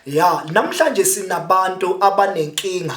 Ya, namhlanje sinabantu abanenkinga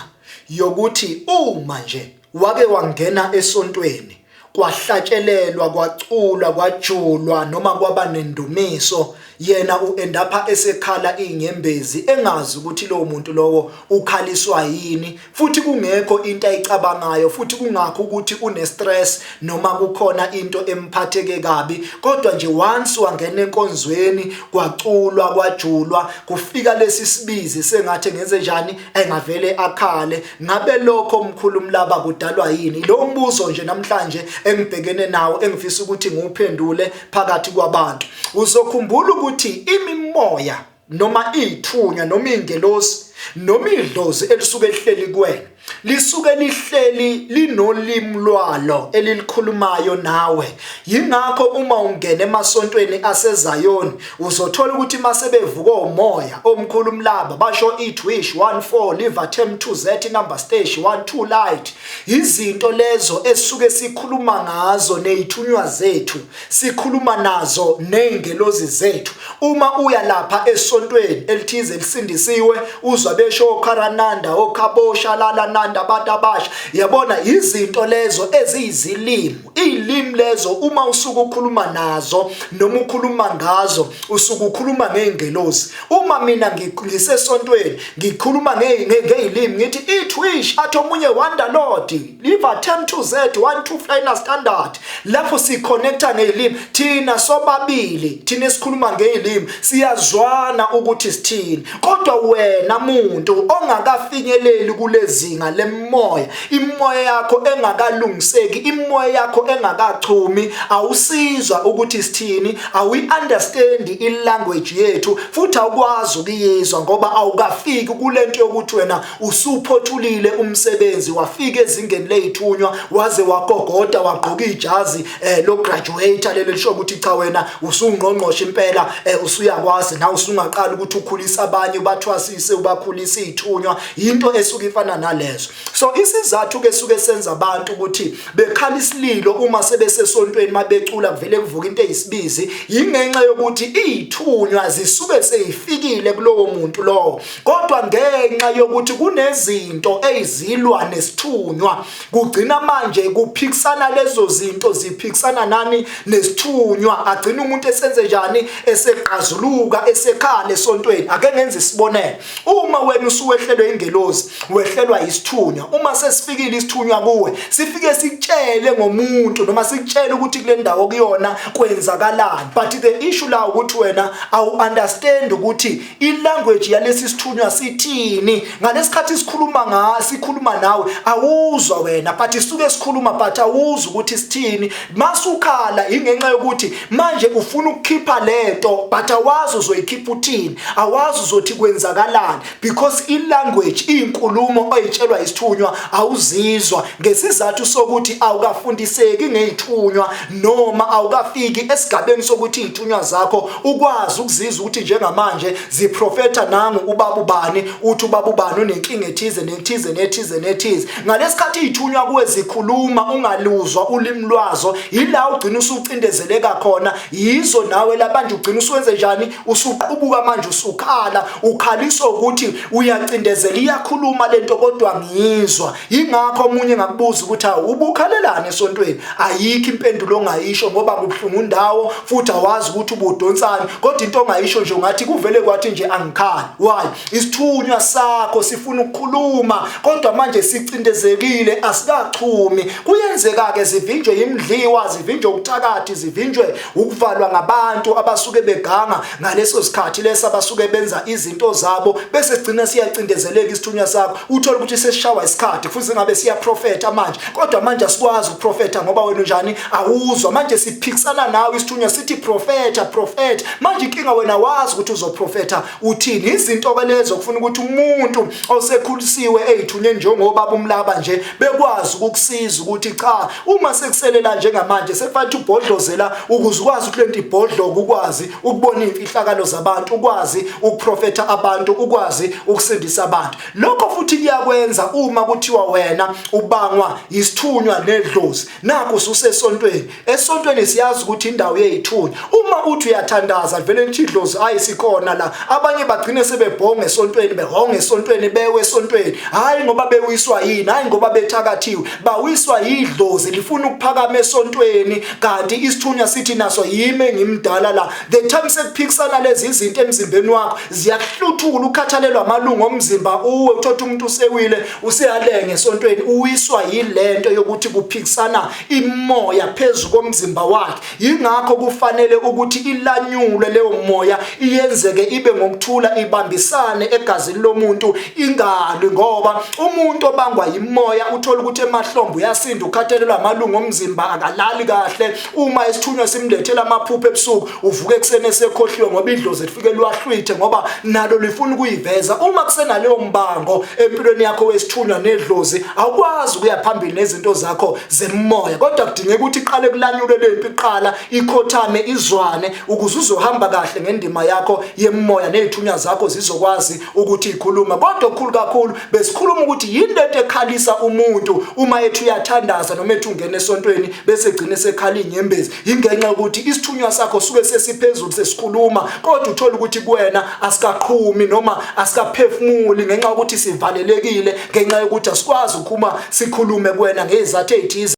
yokuthi uma nje wake wangena esontweni, kwahlatshelelwa, kwaculwa, kwajulwa noma kwaba nendumiso, yena uendapha esekhala inyembezi engazi ukuthi lo muntu lowo ukhaliswa yini, futhi kungekho into ayicabangayo, futhi kungakho ukuthi une stress noma kukhona into emphatheke kabi. Kodwa nje once wangena enkonzweni, kwaculwa, kwajulwa, kufika lesi sibizi sengathi ngenze njani engavele akhale. Ngabe lokho Mkhulu Mlaba kudalwa yini? Lo mbuzo nje namhlanje engibhekene nawo engifisa ukuthi ngiwuphendule phakathi kwabantu. Uzokhumbula ukuthi imimoya noma ithunya noma ingelosi noma idlozi elisuke lihleli kuwena lisuke lihleli linolimi lwalo elilikhulumayo nawe. Yingakho uma ungena emasontweni aseZayoni uzothola ukuthi masebevuka umoya oMkhulu Mlaba basho Itwish 14 Livertem 2Z number stage 12 light, izinto lezo esuke sikhuluma ngazo nezithunywa zethu, sikhuluma nazo nengelozi zethu. Uma uya lapha esontweni elithize lisindisiwe uzwa besho okharananda okhabosha lala nanda abantu abasha, yabona izinto lezo eziyizilimi. Ilimi lezo uma usuku ukhuluma nazo noma ukhuluma ngazo usuku ukhuluma ngengelosi. Uma mina ngisesontweni ngikhuluma ngezilimi ngithi Itwish athi omunye Wanderlord Livertem 2Z 12 final standard, lapho siconnecta ngezilimi thina sobabili, thina esikhuluma ngezilimi siyazwana ukuthi sithini. Kodwa wena muntu ongakafinyeleli kulezinga lemoya, imoya yakho engakalungiseki, imoya yakho engakachumi, awusizwa ukuthi sithini, awi-understand i-language yethu, futhi awukwazi ukuyizwa ngoba awukafiki kulento yokuthi wena usuphothulile umsebenzi, wafika ezingeni lezithunywa, waze wagogoda, wagqoka ijazi lo graduate lelo lisho ukuthi cha wena usungqongqoshe impela, usuyakwazi na usungaqala ukuthi ukhulisa abanye ubathwasise ubakhulisa izithunywa, into esuke ifana nalezo. So isizathu ke suke senza abantu ukuthi bekhala isililo uma sebesesontweni mabecula kuvele kuvuka into eyisibizi, ingenxa yokuthi izithunywa zisuke seyifikile kulowo muntu lowo. Kodwa ngenxa yokuthi kunezinto ezilwa nesithunywa, kugcina manje kuphikisana lezo zinto, ziphikisana nani nesithunywa, agcina umuntu esenze njani, eseqazuluka, esekhala esontweni. Ake ngenze isibonelo. Uma wena usuwehlelwe ingelosi, wehlelwa isithunywa, uma sesifikile isithunywa kuwe, sifike sikutshele ngomuntu noma sikutshele ukuthi kule ndawo kuyona kwenzakalani, but the issue la ukuthi wena awu understand ukuthi i-language yalesi sithunywa sithini. Ngalesikhathi sikhuluma nawe awuzwa wena, but isuke sikhuluma but awuzwa ukuthi sithini. Masukhala ingenxa yokuthi manje ufuna ukukhipha lento but awazi uzoyikhipha uthini, awazi uzothi kwenzakalani, because i-language inkulumo oyitshelwa isithunywa awuzizwa, ngesizathu sokuthi awukafundiseki ngezithunywa noma awukafiki esigabeni sokuthi izithunywa zakho ukwazi ukuzizwa ukuthi njengamanje ziprofeta nangu ubaba ubani, uthi ubaba ubani unenkinga ethize nethize nethize nethize. Ngalesikhathi izithunywa kuwe zikhuluma ungaluzwa ulimi lwazo, ila ugcina usucindezeleka khona. Yizo nawe labanje ugcina usuwenze njani, usuqubuka manje, usukhala, ukhaliswa ukuthi uyacindezela, iyakhuluma lento kodwa ngizwa. Yingakho omunye ngakubuza ukuthi ubukhalelana esontweni, ayikho impendulo ongayisho ngoba kubuhlungu indawo futhi awazi ukuthi ubudonsani, kodwa into ongayisho nje ungathi kuvele kwathi nje angikhali. Why? Isithunywa sakho sifuna ukukhuluma kodwa manje sicindezekile, asikachumi. Kuyenzeka ke zivinjwe imidliwa, zivinjwe ukuthakathi, zivinjwe ukuvalwa ngabantu abasuke beganga ngaleso sikhathi leso abasuke benza izinto zabo, bese sigcina siyacindezeleka isithunywa sakho. Uthola ukuthi sesishawa isikhathi futhi ngabe siyaprofeta manje, kodwa manje asikwazi ukuprofeta ngoba wena njani awuzwa. Manje siphikisana nawe isithunywa sithi profeta. Manje inkinga wena wazi ukuthi uzoprofeta uthini. Izinto kwelezo kufuna ukuthi umuntu osekhulisiwe ezithunywe njengobaba uMlaba nje bekwazi ukukusiza ukuthi cha, uma sekuselela njengamanje sekufanele ubhodlozela ukuze ukwazi ukulenta ibhodloka, ukwazi ukubona imfihlakalo zabantu, ukwazi ukuprofetha abantu, ukwazi ukusindisa abantu. Lokho futhi kuyakwenza uma kuthiwa wena ubangwa isithunywa nedlozi. Nakho ususesontweni. Esontweni siyazi ukuthi indawo yezithunywa. Uma uthi uyathandaza vele nje idlozi ayisikhona la. Abanye bagcine sebebhonga esontweni, behonga esontweni, bewe esontweni. Hayi ngoba bewiswa yini, hayi ngoba bethakathiwe, bawiswa yidlozi lifuna ukuphakama esontweni, kanti isithunywa sithi naso yime ngimdala la. The time sekuphikisana lezi izinto emzimbeni wakho ziyakuhluthula, ukhathalelwa amalungu omzimba, uwe uthatha umuntu usewile useyalenge esontweni, uwiswa yilento yokuthi kuphikisana imoya phezulu komzimba wakhe. Yingakho kufanele ukuthi ilanyulwe leyo moya, iyenzeke ibe ngokuthula, ibambisane egazini lomuntu, ingalwi, ngoba umuntu obangwa imoya uthola ukuthi emahlombe uyasinda, ukhathalelwa amalungu omzimba, akalali kahle. Uma isithunywa simlethela amaphupho ebusuku, uvuke eksene sekhohliwe ngoba idlozi lifike lwahlwithe ngoba nalo lifuna ukuyiveza. Uma kusenaleyo mbango empilweni yakho wesithunywa nedlozi, awukwazi ukuya phambili nezinto zakho zemoya, kodwa kudingeka ukuthi iqale kulanyulwe lempi, iqala ikhothame, izwane, ukuze uzohamba kahle ngendima yakho yemoya, nezithunywa zakho zizokwazi ukuthi ikhuluma. Kodwa okukhulu kakhulu besikhuluma ukuthi yini lento ekhalisa umuntu uma ethi uyathandaza noma ethi ungena esontweni bese egcine sekhala inyembezi. Ingenxa ukuthi isithunywa sakho suke sesiphezulu sesikhuluma, kodwa uthola ukuthi kuwena asikaqhumi noma asikaphefumuli ngenxa ukuthi sivalelekile, ngenxa yokuthi asikwazi ukukhuluma sikhulume kuwena ngezathu ezithize